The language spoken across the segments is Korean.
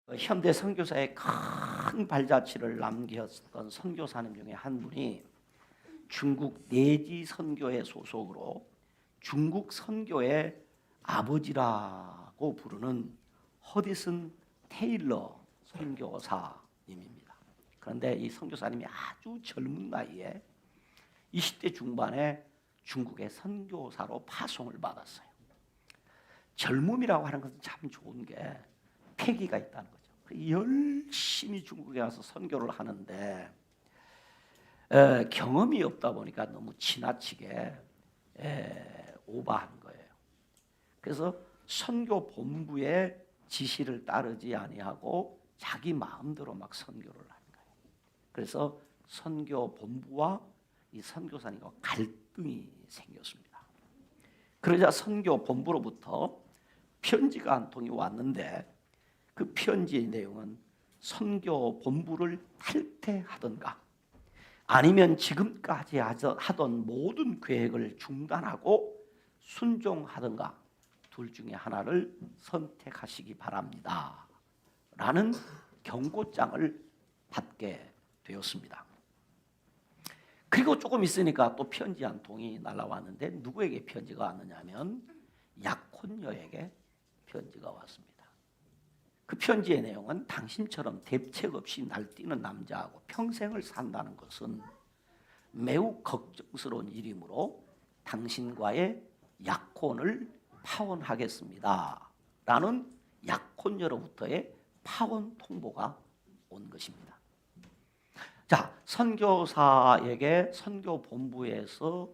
현대 선교사에 큰 발자취를 남겼던 선교사님 중에 한 분이 중국 내지 선교회 소속으로 중국 선교의 아버지라고 부르는 허디슨 테일러 선교사님입니다. 그런데 이 선교사님이 아주 젊은 나이에 20대 중반에 중국의 선교사로 파송을 받았어요. 젊음이라고 하는 것은 참 좋은 게 패기가 있다는 거죠. 열심히 중국에 가서 선교를 하는데 경험이 없다 보니까 너무 지나치게 오버한 거예요. 그래서 선교 본부의 지시를 따르지 아니하고 자기 마음대로 막 선교를 하는 거예요. 그래서 선교 본부와 이 선교사님과 갈등이 생겼습니다. 그러자 선교 본부로부터 편지가 한 통이 왔는데 그 편지의 내용은 선교 본부를 탈퇴하든가 아니면 지금까지 하던 모든 계획을 중단하고 순종하든가 둘 중에 하나를 선택하시기 바랍니다. 라는 경고장을 받게 되었습니다. 그리고 조금 있으니까 또 편지 한 통이 날아왔는데 누구에게 편지가 왔느냐면 약혼녀에게 편지가 왔습니다. 그 편지의 내용은 당신처럼 대책 없이 날뛰는 남자하고 평생을 산다는 것은 매우 걱정스러운 일이므로 당신과의 약혼을 파혼하겠습니다. 라는 약혼녀로부터의 파혼 통보가 온 것입니다. 자, 선교사에게 선교본부에서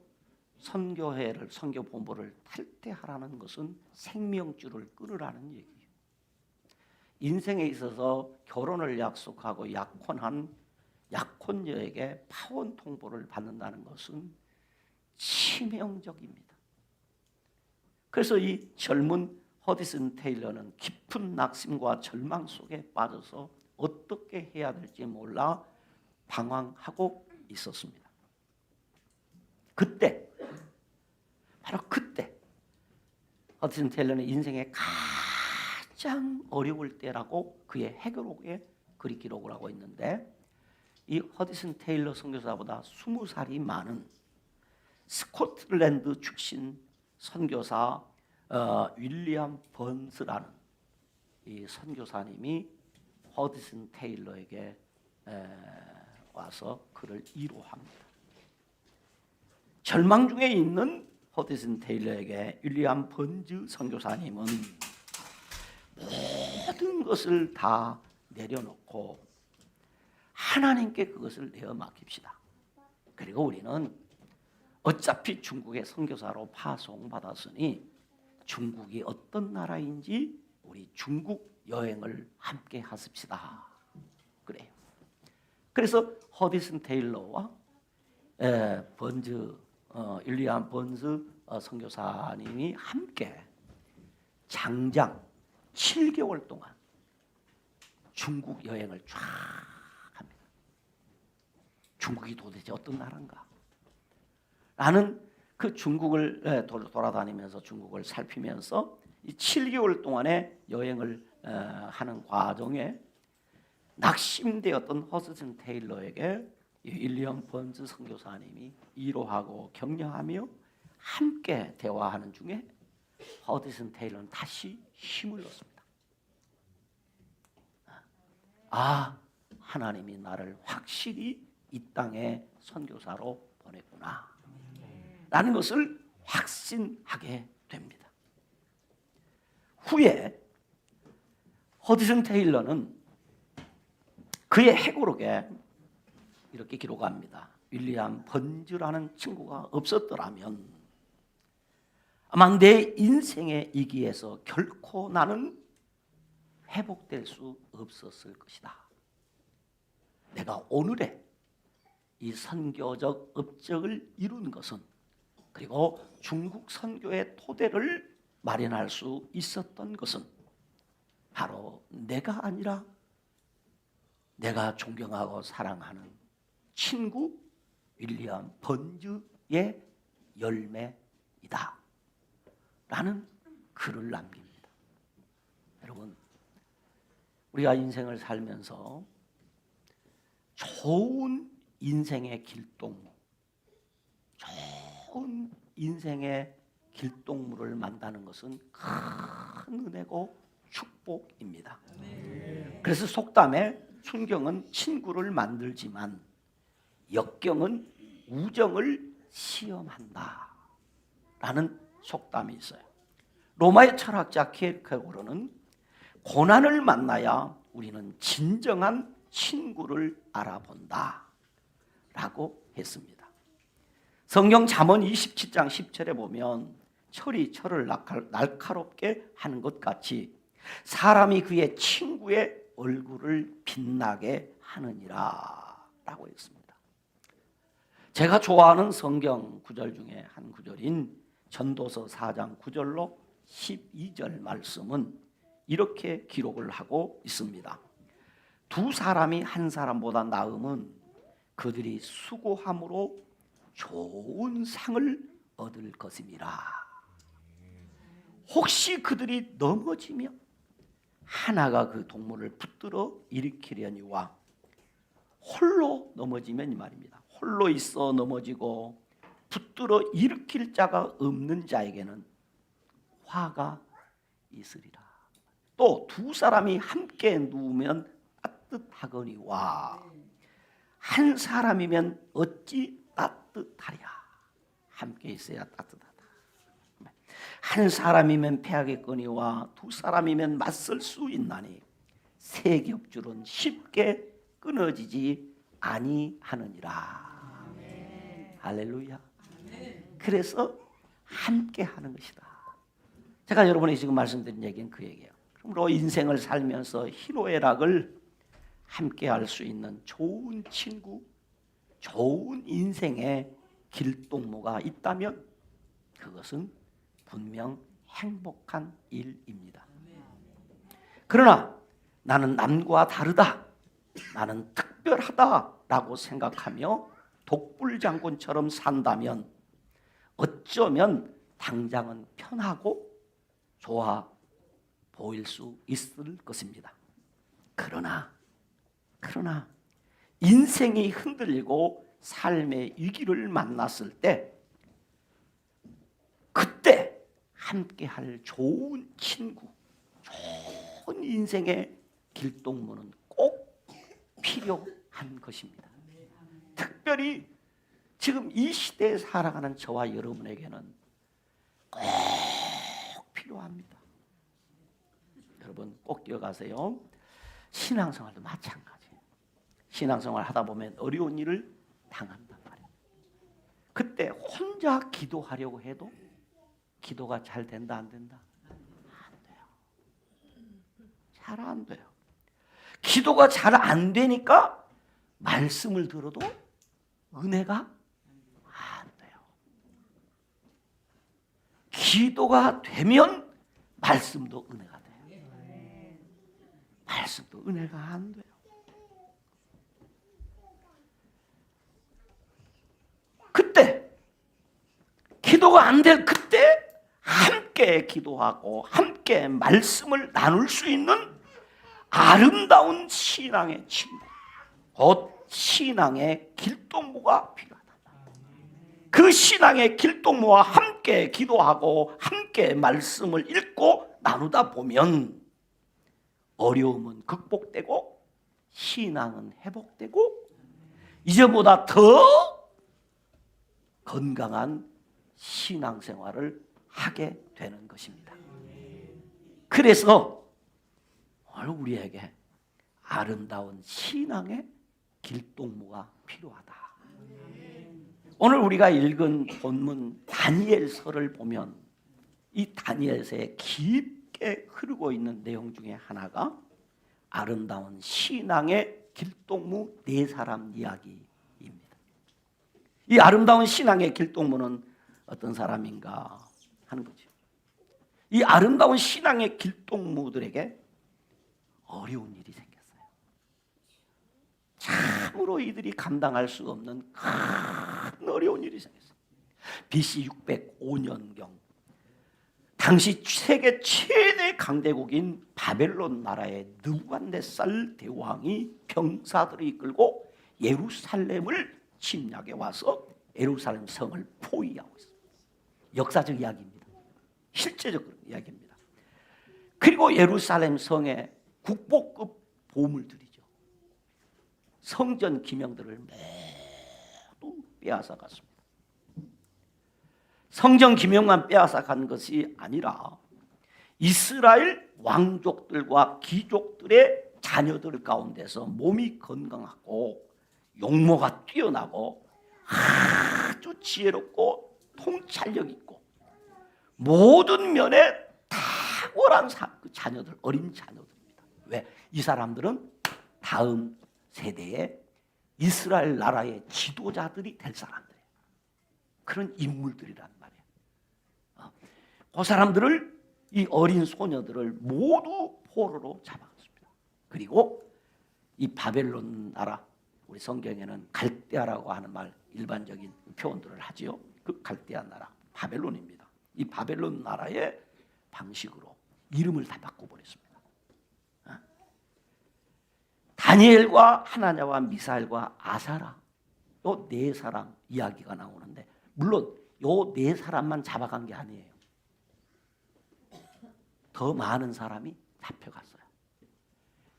선교본부를 탈퇴하라는 것은 생명줄을 끊으라는 얘기예요. 인생에 있어서 결혼을 약속하고 약혼한 약혼녀에게 파혼 통보를 받는다는 것은 치명적입니다. 그래서 이 젊은 허디슨 테일러는 깊은 낙심과 절망 속에 빠져서 어떻게 해야 될지 몰라 방황하고 있었습니다. 그때, 바로 그때 허디슨 테일러는 인생의 가장 어려울 때라고 그의 해결록에 그리 기록을 하고 있는데 이 허디슨 테일러 선교사보다 20살이 많은 스코틀랜드 출신 선교사 윌리엄 번스라는 이 선교사님이 허디슨 테일러에게 와서 그를 위로합니다. 절망 중에 있는 허디슨 테일러에게 윌리엄 번즈 선교사님은 모든 것을 다 내려놓고 하나님께 그것을 내어 맡깁시다. 그리고 우리는 어차피 중국의 선교사로 파송받았으니 중국이 어떤 나라인지 우리 중국 여행을 함께 하십시다. 그래요. 그래서 허디슨 테일러와 윌리엄 번즈 선교사님이 함께 장장 7개월 동안 중국 여행을 쫙 합니다. 중국이 도대체 어떤 나라인가? 라는 그 중국을 돌아다니면서 중국을 살피면서 이 7개월 동안의 여행을 하는 과정에 낙심되었던 허디슨 테일러에게 윌리엄 번즈 선교사님이 위로하고 격려하며 함께 대화하는 중에 허디슨 테일러는 다시 힘을 얻습니다. 하나님이 나를 확실히 이 땅에 선교사로 보냈구나 라는 것을 확신하게 됩니다. 후에 허디슨 테일러는 그의 해고록에 이렇게 기록합니다. 윌리엄 번즈라는 친구가 없었더라면 아마 내 인생의 이기에서 결코 나는 회복될 수 없었을 것이다. 내가 오늘의 이 선교적 업적을 이룬 것은 그리고 중국 선교의 토대를 마련할 수 있었던 것은 바로 내가 아니라 내가 존경하고 사랑하는 친구 윌리엄 번즈의 열매이다 라는 글을 남깁니다. 여러분, 우리가 인생을 살면서 좋은 인생의 길동무, 좋은 인생의 길동무를 만나는 것은 큰 은혜고 축복입니다. 그래서 속담에 순경은 친구를 만들지만 역경은 우정을 시험한다 라는 속담이 있어요. 로마의 철학자 키에르케고르는 고난을 만나야 우리는 진정한 친구를 알아본다 라고 했습니다. 성경 잠언 27장 10절에 보면 철이 철을 날카롭게 하는 것 같이 사람이 그의 친구의 얼굴을 빛나게 하느니라 라고 했습니다. 제가 좋아하는 성경 구절 중에 한 구절인 전도서 4장 9절로 12절 말씀은 이렇게 기록을 하고 있습니다. 두 사람이 한 사람보다 나음은 그들이 수고함으로 좋은 상을 얻을 것임이라. 혹시 그들이 넘어지며 하나가 그 동물을 붙들어 일으키려니와 홀로 넘어지면 이 말입니다. 홀로 있어 넘어지고 붙들어 일으킬 자가 없는 자에게는 화가 있으리라. 또 두 사람이 함께 누우면 따뜻하거니와 한 사람이면 어찌 따뜻하랴. 함께 있어야 따뜻하다. 한 사람이면 패하겠거니와 두 사람이면 맞설 수 있나니 세 겹줄은 쉽게 끊어지지 아니하느니라. 할렐루야. 그래서 함께 하는 것이다. 제가 여러분이 지금 말씀드린 얘기는 그 얘기예요. 그러므로 인생을 살면서 희노애락을 함께 할 수 있는 좋은 친구, 좋은 인생의 길동무가 있다면 그것은 분명 행복한 일입니다. 그러나 나는 남과 다르다, 나는 특별하다라고 생각하며 독불장군처럼 산다면 어쩌면 당장은 편하고 좋아 보일 수 있을 것입니다. 그러나 인생이 흔들리고 삶의 위기를 만났을 때 그때 함께할 좋은 친구, 좋은 인생의 길동무는 꼭 필요한 것입니다. 특별히 지금 이 시대에 살아가는 저와 여러분에게는 꼭 필요합니다. 여러분 꼭 기억하세요. 신앙생활도 마찬가지예요. 신앙생활 하다 보면 어려운 일을 당한단 말이에요. 그때 혼자 기도하려고 해도 기도가 잘 된다 안 된다? 안 돼요. 잘 안 돼요. 기도가 잘 안 되니까 말씀을 들어도 은혜가 안 돼요. 기도가 되면 말씀도 은혜가 돼요. 말씀도 은혜가 안 돼요. 그때 기도가 안 될 그때 함께 기도하고 함께 말씀을 나눌 수 있는 아름다운 신앙의 친구, 곧 신앙의 길동무가 필요하다. 그 신앙의 길동무와 함께 기도하고 함께 말씀을 읽고 나누다 보면 어려움은 극복되고 신앙은 회복되고 이제보다 더 건강한 신앙생활을 하게 되는 것입니다. 그래서 오늘 우리에게 아름다운 신앙의 길동무가 필요하다. 오늘 우리가 읽은 본문 다니엘서를 보면 이 다니엘서에 깊게 흐르고 있는 내용 중에 하나가 아름다운 신앙의 길동무 네 사람 이야기입니다. 이 아름다운 신앙의 길동무는 어떤 사람인가 하는 거죠. 이 아름다운 신앙의 길동무들에게 어려운 일이 생겼어요. 참으로 이들이 감당할 수 없는 큰 어려운 일이 생겼어요. BC 605년경 당시 세계 최대 강대국인 바벨론 나라의 느부갓네살 대왕이 병사들을 이끌고 예루살렘을 침략해 와서 예루살렘 성을 포위하고 있습니다. 역사적 이야기입니다. 실제적 이야기입니다. 그리고 예루살렘 성에 국보급 보물들이죠. 성전 기명들을 모두 빼앗아 갔습니다. 성전 기명만 빼앗아 간 것이 아니라 이스라엘 왕족들과 귀족들의 자녀들 가운데서 몸이 건강하고 용모가 뛰어나고 아주 지혜롭고 통찰력 있고 모든 면에 탁월한 그 자녀들, 어린 자녀들입니다. 왜? 이 사람들은 다음 세대의 이스라엘 나라의 지도자들이 될 사람들이에요. 그런 인물들이란 말이에요. 그 사람들을, 이 어린 소녀들을 모두 포로로 잡아갔습니다. 그리고 이 바벨론 나라, 우리 성경에는 갈대아라고 하는 말, 일반적인 표현들을 하지요. 그 갈대아 나라, 바벨론입니다. 이 바벨론 나라의 방식으로 이름을 다 바꿔버렸습니다. 다니엘과 하나냐와 미사엘과 아사라, 요 네 사람 이야기가 나오는데, 물론 요 네 사람만 잡아간 게 아니에요. 더 많은 사람이 잡혀갔어요.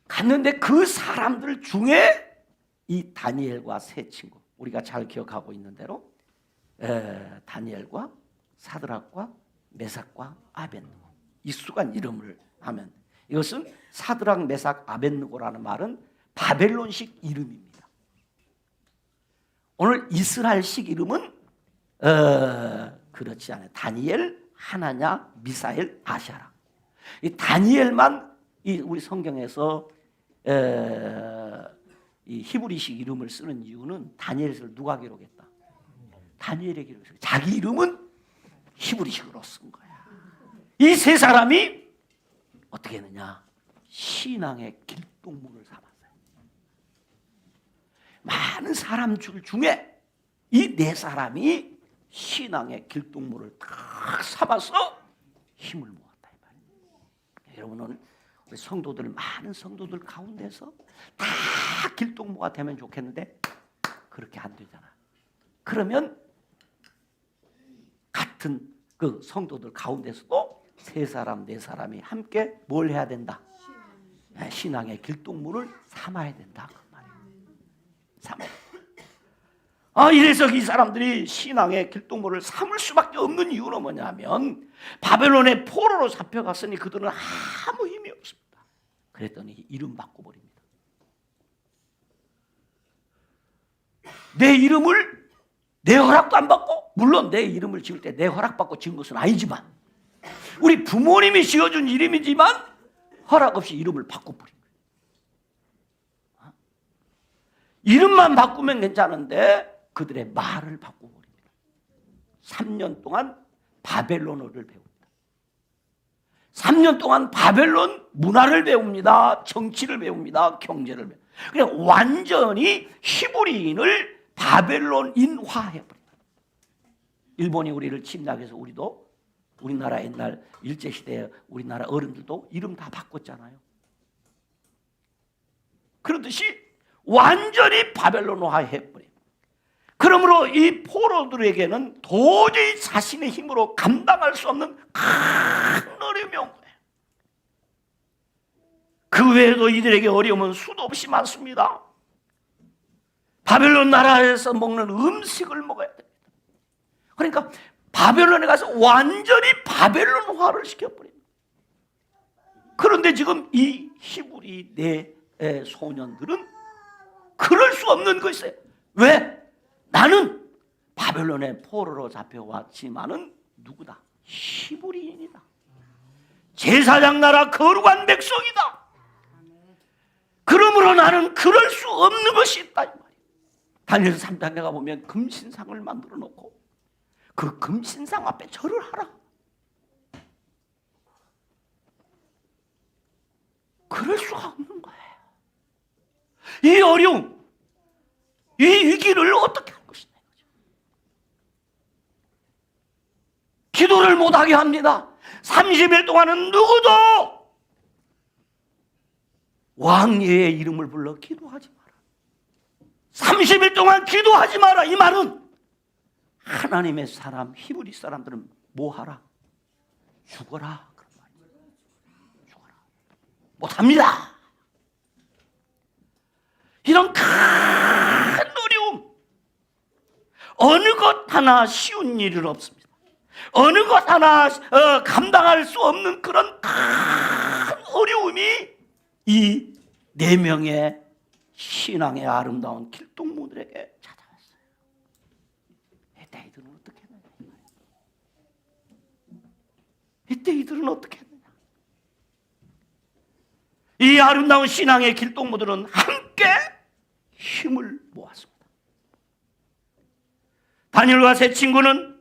갔는데 그 사람들 중에 이 다니엘과 세 친구, 우리가 잘 기억하고 있는 대로 다니엘과 사드락과 메삭과 아벳느고, 이 수간 이름을 하면 이것은 사드락, 메삭, 아벳느고라는 말은 바벨론식 이름입니다. 오늘 이스라엘식 이름은 그렇지 않아요. 다니엘, 하나냐, 미사엘, 아샤라. 이 다니엘만 우리 성경에서 이 히브리식 이름을 쓰는 이유는 다니엘을 누가 기록했다? 다니엘의 기록했어요. 자기 이름은 히브리식으로 쓴 거야. 이 세 사람이 어떻게 했느냐? 신앙의 길동문을 삼았어요. 많은 사람 중에 이 네 사람이 신앙의 길동문을 딱 삼아서 힘을 모았다 이 말이에요. 여러분은 우리 성도들, 많은 성도들 가운데서 다 길동무가 되면 좋겠는데 그렇게 안 되잖아. 그러면 같은 그 성도들 가운데서도 세 사람, 네 사람이 함께 뭘 해야 된다? 신앙의 길동무를 삼아야 된다 그 말이에요. 삼아. 이래서 이 사람들이 신앙의 길동무를 삼을 수밖에 없는 이유는 뭐냐면 바벨론의 포로로 잡혀갔으니 그들은 아무 힘이 없습니다. 그랬더니 이름 바꿔버립니다. 내 이름을 내 허락도 안 받고, 물론 내 이름을 지을 때 내 허락받고 지은 것은 아니지만 우리 부모님이 지어준 이름이지만 허락 없이 이름을 바꿔버린 거예요. 이름만 바꾸면 괜찮은데 그들의 말을 바꿔버립니다. 3년 동안 바벨론어를 배웁니다. 3년 동안 바벨론 문화를 배웁니다. 정치를 배웁니다. 경제를 배웁니다. 그냥 완전히 히브리인을 바벨론인화해버립니다. 일본이 우리를 침략해서 우리도, 우리나라 옛날 일제시대에 우리나라 어른들도 이름 다 바꿨잖아요. 그렇듯이 완전히 바벨론화해버려요. 그러므로 이 포로들에게는 도저히 자신의 힘으로 감당할 수 없는 큰 어려움이 온 거예요. 그 외에도 이들에게 어려움은 수도 없이 많습니다. 바벨론 나라에서 먹는 음식을 먹어야 됩니다. 그러니까 바벨론에 가서 완전히 바벨론화를 시켜버립니다. 그런데 지금 이 히브리 네 소년들은 그럴 수 없는 것이에요. 왜? 나는 바벨론의 포로로 잡혀왔지만은 누구다? 히브리인이다. 제사장 나라 거룩한 백성이다. 그러므로 나는 그럴 수 없는 것이 있다 이 말이에요. 다니엘 3장에 가보면 금신상을 만들어 놓고 그 금신상 앞에 절을 하라. 그럴 수가 없는 거예요. 이 어려움, 이 위기를 어떻게 할 것이냐. 기도를 못하게 합니다. 30일 동안은 누구도 왕의 이름을 불러 기도하지 마라. 30일 동안 기도하지 마라. 이 말은 하나님의 사람, 히브리 사람들은 뭐 하라? 죽어라. 그런 말이에요. 죽어라. 못합니다. 이런 큰 어려움, 어느 것 하나 쉬운 일은 없습니다. 어느 것 하나 감당할 수 없는 그런 큰 어려움이 이 4명의 신앙의 아름다운 길동무들에게 찾아왔어요. 이때 이들은 어떻게 했느냐? 이때 이들은 어떻게 했느냐? 이 아름다운 신앙의 길동무들은 함께 힘을 모았습니다. 다니엘과 세 친구는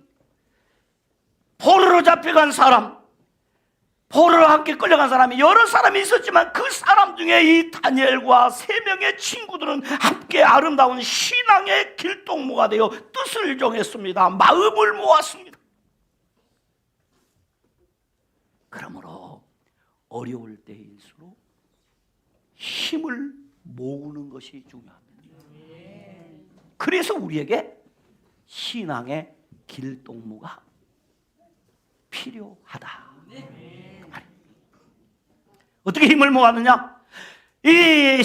포로로 잡혀간 사람, 포로로 함께 끌려간 사람이 여러 사람이 있었지만 그 사람 중에 이 다니엘과 3명의 친구들은 함께 아름다운 신앙의 길동무가 되어 뜻을 정했습니다. 마음을 모았습니다. 그러므로 어려울 때일수록 힘을 모으는 것이 중요합니다. 그래서 우리에게 신앙의 길동무가 필요하다. 어떻게 힘을 모았느냐? 이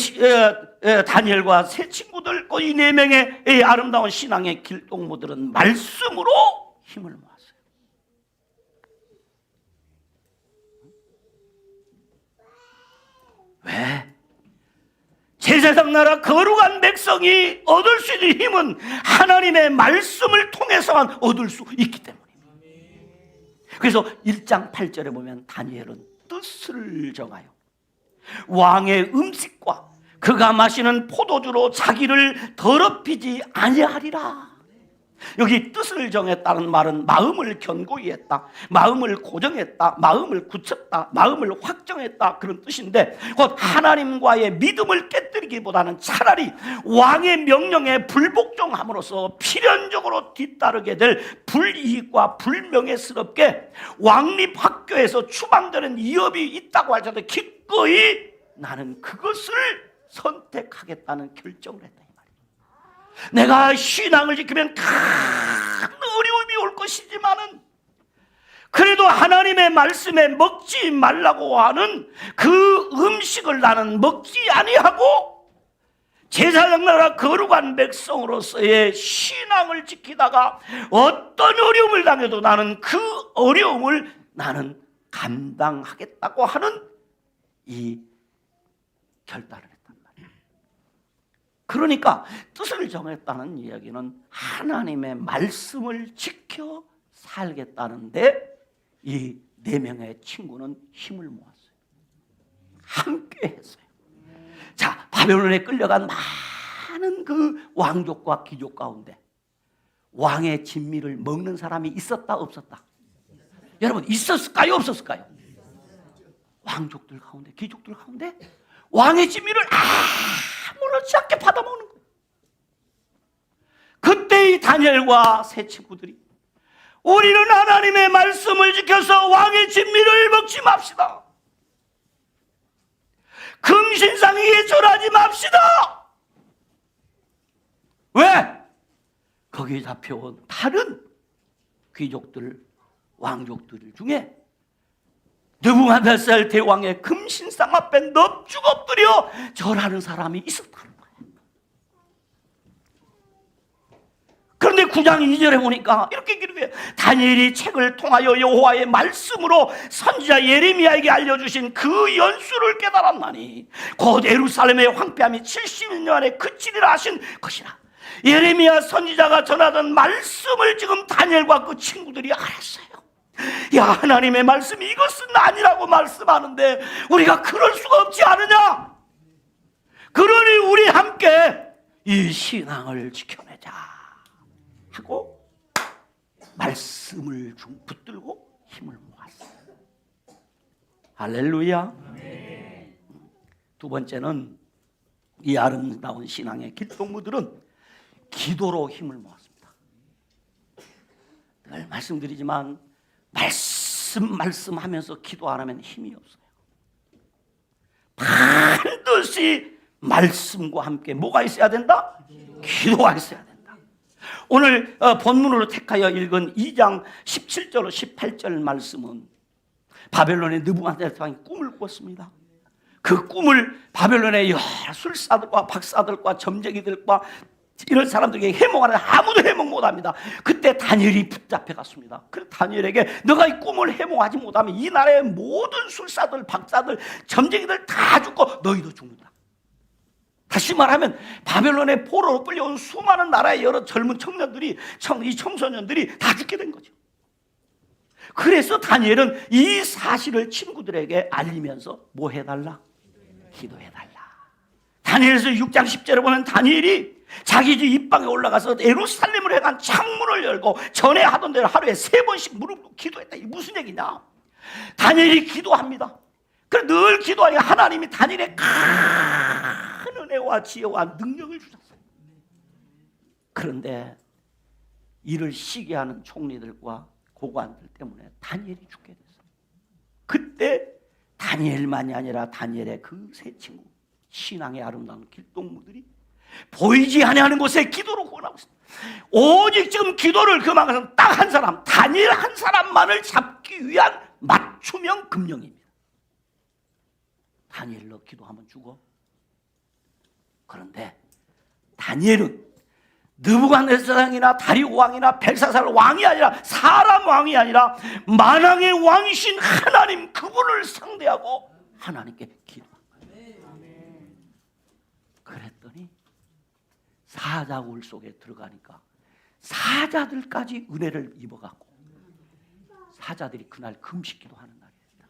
다니엘과 세 친구들, 이 4명의 이 아름다운 신앙의 길동무들은 말씀으로 힘을 모았어요. 왜? 제사장 나라 거룩한 백성이 얻을 수 있는 힘은 하나님의 말씀을 통해서만 얻을 수 있기 때문입니다. 그래서 1장 8절에 보면 다니엘은 뜻을 정하여 왕의 음식과 그가 마시는 포도주로 자기를 더럽히지 아니하리라. 여기 뜻을 정했다는 말은 마음을 견고히 했다, 마음을 고정했다, 마음을 굳혔다, 마음을 확정했다, 그런 뜻인데 곧 하나님과의 믿음을 깨뜨리기보다는 차라리 왕의 명령에 불복종함으로써 필연적으로 뒤따르게 될 불이익과 불명예스럽게 왕립학교에서 추방되는 위협이 있다고 할지라도 기꺼이 나는 그것을 선택하겠다는 결정을 했다. 내가 신앙을 지키면 큰 어려움이 올 것이지만은 그래도 하나님의 말씀에 먹지 말라고 하는 그 음식을 나는 먹지 아니하고 제사장 나라 거룩한 백성으로서의 신앙을 지키다가 어떤 어려움을 당해도 나는 그 어려움을 나는 감당하겠다고 하는 이 결단을 했단 말이에요. 그러니까 뜻을 정했다는 이야기는 하나님의 말씀을 지켜 살겠다는데 이 4명의 친구는 힘을 모았어요. 함께 했어요. 자, 바벨론에 끌려간 많은 그 왕족과 귀족 가운데 왕의 진미를 먹는 사람이 있었다 없었다? 여러분, 있었을까요 없었을까요? 왕족들 가운데, 귀족들 가운데 왕의 진미를 아무렇지 않게 받아먹는 거예요. 그때 이 다니엘과 세 친구들이 우리는 하나님의 말씀을 지켜서 왕의 진미를 먹지 맙시다. 금신상에게 절하지 맙시다. 왜? 거기에 잡혀온 다른 귀족들, 왕족들 중에 느부갓네살 대왕의 금신상 앞에 넙죽 엎드려 절하는 사람이 있었다는 거예요. 그런데 9장 2절에 보니까 이렇게 기록해요. 다니엘이 책을 통하여 여호와의 말씀으로 선지자 예레미야에게 알려주신 그 연수를 깨달았나니 곧 예루살렘의 황폐함이 70년 안에 그치리라 하신 것이라. 예레미야 선지자가 전하던 말씀을 지금 다니엘과 그 친구들이 알았어요. 야, 하나님의 말씀이 이것은 아니라고 말씀하는데 우리가 그럴 수가 없지 않느냐? 그러니 우리 함께 이 신앙을 지켜내자 하고 말씀을 붙들고 힘을 모았어요. 할렐루야. 두 번째는 이 아름다운 신앙의 길동무들은 기도로 힘을 모았습니다. 늘 말씀드리지만 말씀하면서 기도 안 하면 힘이 없어요. 반드시 말씀과 함께 뭐가 있어야 된다? 기도가 있어야 된다. 오늘 본문으로 택하여 읽은 2장 17절 18절 말씀은 바벨론의 느부갓네살이 꿈을 꿨습니다. 그 꿈을 바벨론의 여러 술사들과 박사들과 점쟁이들과 이런 사람들에게 해몽하는데 아무도 해몽 못합니다. 그때 다니엘이 붙잡혀 갔습니다. 그 다니엘에게 너가 이 꿈을 해몽하지 못하면 이 나라의 모든 술사들, 박사들, 점쟁이들 다 죽고 너희도 죽는다. 다시 말하면 바벨론의 포로로 끌려온 수많은 나라의 여러 젊은 청년들이, 이 청소년들이 다 죽게 된 거죠. 그래서 다니엘은 이 사실을 친구들에게 알리면서 뭐 해달라? 기도해달라. 다니엘서 6장 10절에 보면 다니엘이 자기 집 입방에 올라가서 예루살렘을 향한 창문을 열고 전에 하던 대로 하루에 3번씩 무릎 꿇고 기도했다. 이게 무슨 얘기냐? 다니엘이 기도합니다. 그래서 늘 기도하니 하나님이 다니엘의 큰 은혜와 지혜와 능력을 주셨어요. 그런데 이를 시기하는 총리들과 고관들 때문에 다니엘이 죽게 됐어요. 그때 다니엘만이 아니라 다니엘의 그 세 친구, 신앙의 아름다운 길동무들이 보이지 아니하는 곳에 기도로 구원하고 있습니다. 오직 지금 기도를 그만해서 딱 한 사람, 다니엘 한 사람만을 잡기 위한 맞춤형 금령입니다. 다니엘 너 기도하면 죽어. 그런데 다니엘은 느부갓네살왕이나 다리오 왕이나 벨사살 왕이 아니라 사람 왕이 아니라 만왕의 왕이신 하나님 그분을 상대하고 하나님께 기도한 거예요. 그랬더니 사자굴 속에 들어가니까 사자들까지 은혜를 입어갖고 사자들이 그날 금식기도 하는 날이었다.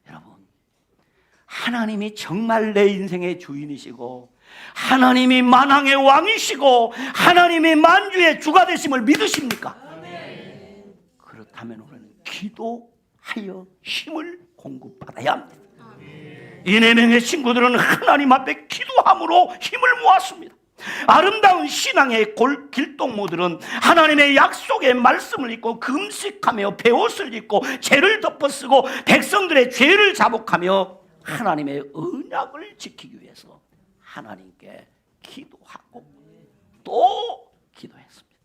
여러분, 하나님이 정말 내 인생의 주인이시고 하나님이 만왕의 왕이시고 하나님이 만주의 주가 되심을 믿으십니까? 그렇다면 우리는 기도하여 힘을 공급받아야 합니다. 이 4명의 친구들은 하나님 앞에 기도함으로 힘을 모았습니다. 아름다운 신앙의 길동무들은 하나님의 약속의 말씀을 읽고 금식하며 베옷을 입고 죄를 덮어쓰고 백성들의 죄를 자복하며 하나님의 언약을 지키기 위해서 하나님께 기도하고 또 기도했습니다.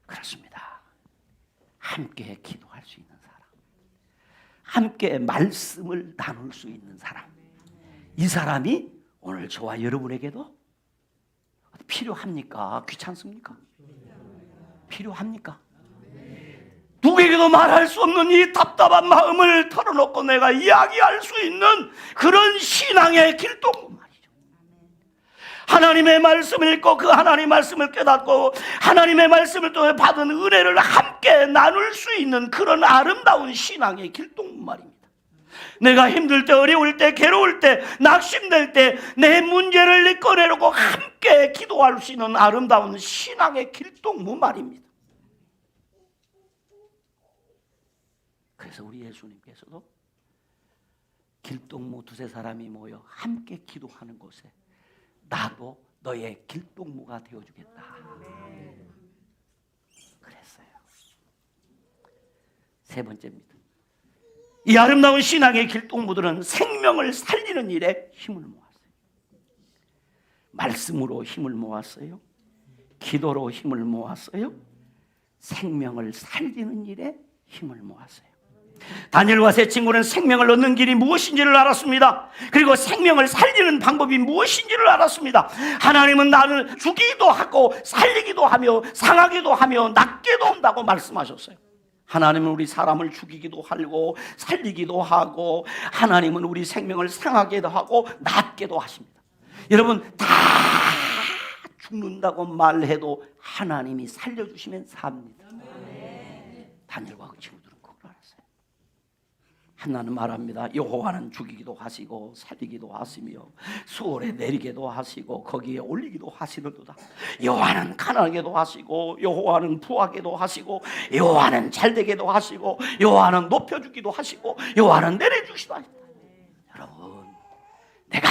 그렇습니다. 함께 기도할 수 있는 사람, 함께 말씀을 나눌 수 있는 사람, 이 사람이 오늘 저와 여러분에게도 필요합니까? 귀찮습니까? 필요합니까? 누구에게도 말할 수 없는 이 답답한 마음을 털어놓고 내가 이야기할 수 있는 그런 신앙의 길동 말이죠. 하나님의 말씀을 읽고 그 하나님의 말씀을 깨닫고 하나님의 말씀을 통해 받은 은혜를 함께 나눌 수 있는 그런 아름다운 신앙의 길동 말입니다. 내가 힘들 때, 어려울 때, 괴로울 때, 낙심될 때 내 문제를 꺼내놓고 함께 기도할 수 있는 아름다운 신앙의 길동무 말입니다. 그래서 우리 예수님께서도 길동무 2-3사람이 모여 함께 기도하는 곳에 나도 너의 길동무가 되어주겠다 그랬어요. 3번째입니다. 이 아름다운 신앙의 길동무들은 생명을 살리는 일에 힘을 모았어요. 말씀으로 힘을 모았어요. 기도로 힘을 모았어요. 생명을 살리는 일에 힘을 모았어요. 다니엘과 세 친구는 생명을 얻는 길이 무엇인지를 알았습니다. 그리고 생명을 살리는 방법이 무엇인지를 알았습니다. 하나님은 나를 죽이기도 하고 살리기도 하며 상하기도 하며 낫게도 한다고 말씀하셨어요. 하나님은 우리 사람을 죽이기도 하고 살리기도 하고 하나님은 우리 생명을 상하게도 하고 낫게도 하십니다. 여러분, 다 죽는다고 말해도 하나님이 살려주시면 삽니다. 다니엘과 그 친구들은 그걸 알았어요. 하나는 말합니다. 여호와는 죽이기도 하시고 살리기도 하시며 수월에 내리게도 하시고 거기에 올리기도 하시는도다. 여호와는 가난하게도 하시고 여호와는 부하게도 하시고 여호와는 잘되게도 하시고 여호와는 높여주기도 하시고 여호와는 내려주기도 하시다. 여러분, 내가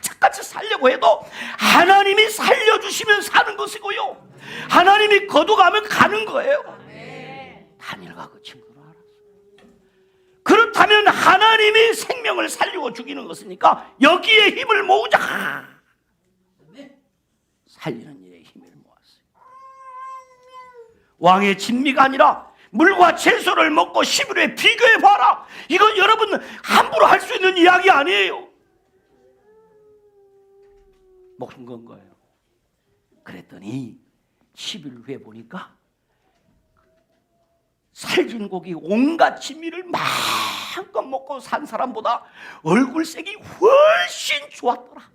착같이 살려고 해도 하나님이 살려주시면 사는 것이고요, 하나님이 거두가면 가는 거예요. 다니엘과 그 친구는 알았어요. 그렇다면 그렇다면 하나님이 생명을 살리고 죽이는 것이니까 여기에 힘을 모으자. 살리는 일에 힘을 모았어요. 왕의 진미가 아니라 물과 채소를 먹고 11회 비교해 봐라. 이건 여러분 함부로 할 수 있는 이야기 아니에요. 먹은 건 거예요. 그랬더니 11회 보니까 살진 고기 온갖 진미를 마음껏 먹고 산 사람보다 얼굴색이 훨씬 좋았더라.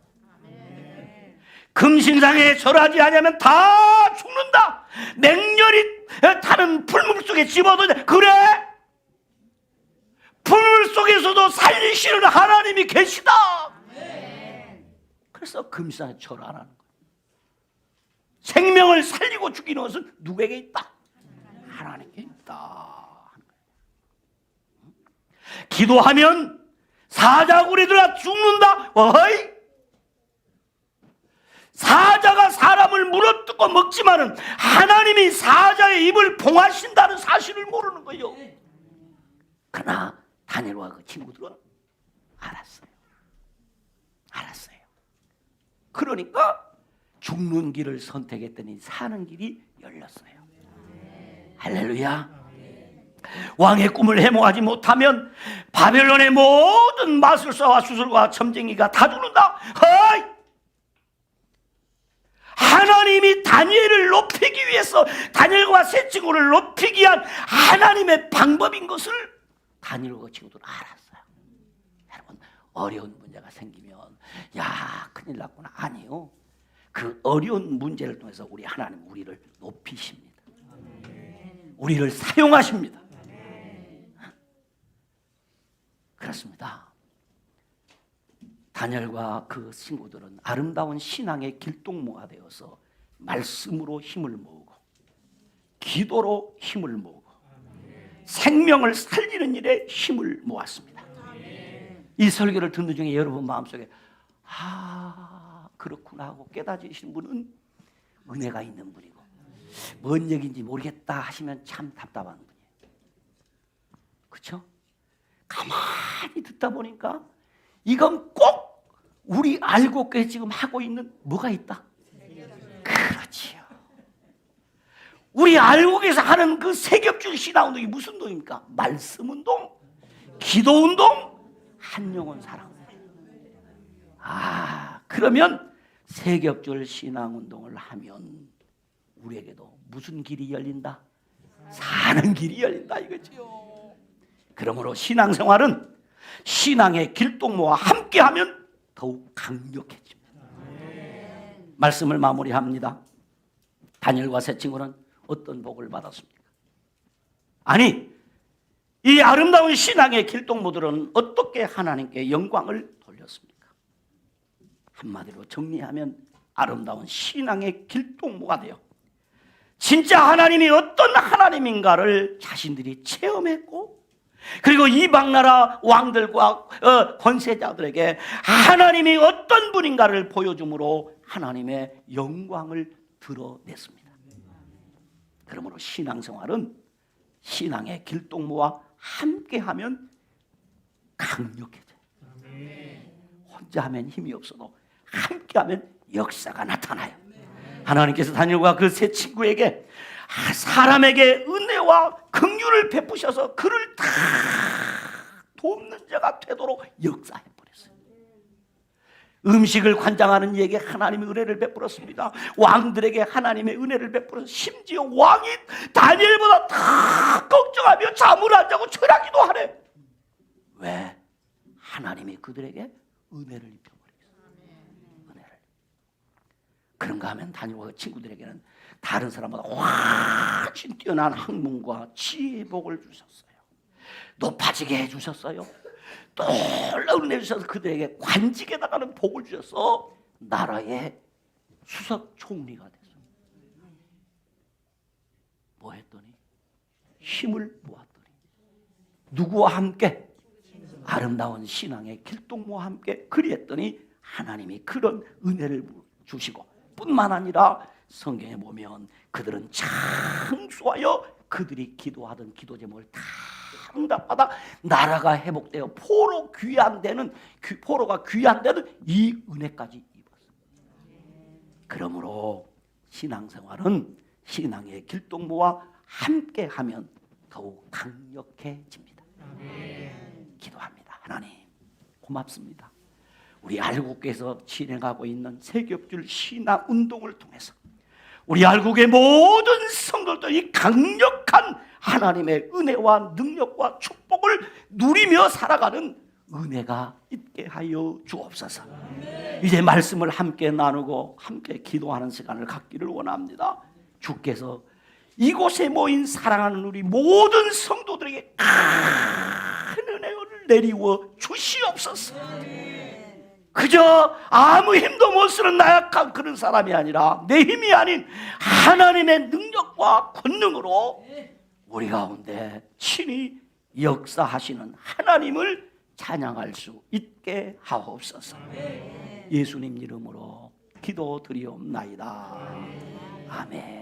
금신상에 절하지 않으면 다 죽는다. 맹렬히 타는 풀물 속에 집어넣는다. 그래? 풀물 속에서도 살리시는 하나님이 계시다. 그래서 금신상에 절 안 하는 거예요. 생명을 살리고 죽이는 것은 누구에게 있다? 하나님께 있다. 기도하면 사자구리들아 죽는다. 어이? 사자가 사람을 물어뜯고 먹지만은 하나님이 사자의 입을 봉하신다는 사실을 모르는 거예요. 그러나 다니엘과 그 친구들은 알았어요. 그러니까 죽는 길을 선택했더니 사는 길이 열렸어요. 할렐루야. 왕의 꿈을 해몽하지 못하면 바벨론의 모든 마술사와 수술과 점쟁이가 다 죽는다. 허이! 하나님이 다니엘을 높이기 위해서 다니엘과 세 친구를 높이기 위한 하나님의 방법인 것을 다니엘과 그 친구들은 알았어요. 여러분, 어려운 문제가 생기면 야 큰일 났구나. 아니요. 그 어려운 문제를 통해서 우리 하나님 우리를 높이십니다. 우리를 사용하십니다. 그렇습니다. 다니엘과 그 친구들은 아름다운 신앙의 길동무가 되어서 말씀으로 힘을 모으고 기도로 힘을 모으고 생명을 살리는 일에 힘을 모았습니다. 이 설교를 듣는 중에 여러분 마음속에 그렇구나 하고 깨닫으신 분은 은혜가 있는 분이고 뭔 얘기인지 모르겠다 하시면 참 답답한 분이에요. 그렇죠? 가만히 듣다 보니까 이건 꼭 우리 알고 지금 하고 있는 뭐가 있다? 그렇지요. 우리 알고 계서 하는 그 세겹줄 신앙운동이 무슨 운동입니까? 말씀운동, 기도운동, 한영혼 사랑. 그러면 세겹줄 신앙운동을 하면 우리에게도 무슨 길이 열린다? 사는 길이 열린다 이거지요. 그러므로 신앙생활은 신앙의 길동무와 함께하면 더욱 강력해집니다. 말씀을 마무리합니다. 다니엘과 세 친구는 어떤 복을 받았습니까? 아니, 이 아름다운 신앙의 길동무들은 어떻게 하나님께 영광을 돌렸습니까? 한마디로 정리하면 아름다운 신앙의 길동무가 되어 진짜 하나님이 어떤 하나님인가를 자신들이 체험했고 그리고 이방나라 왕들과 권세자들에게 하나님이 어떤 분인가를 보여줌으로 하나님의 영광을 드러냈습니다. 그러므로 신앙생활은 신앙의 길동무와 함께하면 강력해져요. 혼자 하면 힘이 없어도 함께하면 역사가 나타나요. 하나님께서 다니엘과 그 세 친구에게 사람에게 은혜와 긍휼을 베푸셔서 그를 다 돕는 자가 되도록 역사해버렸어요. 음식을 관장하는 이에게 하나님의 은혜를 베풀었습니다. 왕들에게 하나님의 은혜를 베풀어서 심지어 왕이 다니엘보다 다 걱정하며 잠을 안 자고 철야기도 하네. 왜? 하나님이 그들에게 은혜를 입혀버렸어요. 은혜를. 그런가 하면 다니엘과 친구들에게는 다른 사람보다 훨씬 뛰어난 학문과 지혜의 복을 주셨어요. 높아지게 해주셨어요. 놀라운 은혜 주셔서 그들에게 관직에 나가는 복을 주셔서 나라의 수석 총리가 됐어요. 뭐 했더니 힘을 모았더니 누구와 함께? 아름다운 신앙의 길동무와 함께 그리했더니 하나님이 그런 은혜를 주시고 뿐만 아니라 성경에 보면 그들은 창수하여 그들이 기도하던 기도 제목을 다 응답받아 나라가 회복되어 포로가 귀환되는 이 은혜까지 입었어요. 그러므로 신앙생활은 신앙의 길동무와 함께하면 더욱 강력해집니다. 기도합니다. 하나님 고맙습니다. 우리 알국에서 진행하고 있는 세겹줄 신앙운동을 통해서 우리 알국의 모든 성도들이 강력한 하나님의 은혜와 능력과 축복을 누리며 살아가는 은혜가 있게 하여 주옵소서. 이제 말씀을 함께 나누고 함께 기도하는 시간을 갖기를 원합니다. 주께서 이곳에 모인 사랑하는 우리 모든 성도들에게 큰 은혜를 내리워 주시옵소서. 그저 아무 힘도 못 쓰는 나약한 그런 사람이 아니라 내 힘이 아닌 하나님의 능력과 권능으로 우리 가운데 친히 역사하시는 하나님을 찬양할 수 있게 하옵소서. 예수님 이름으로 기도드리옵나이다. 아멘.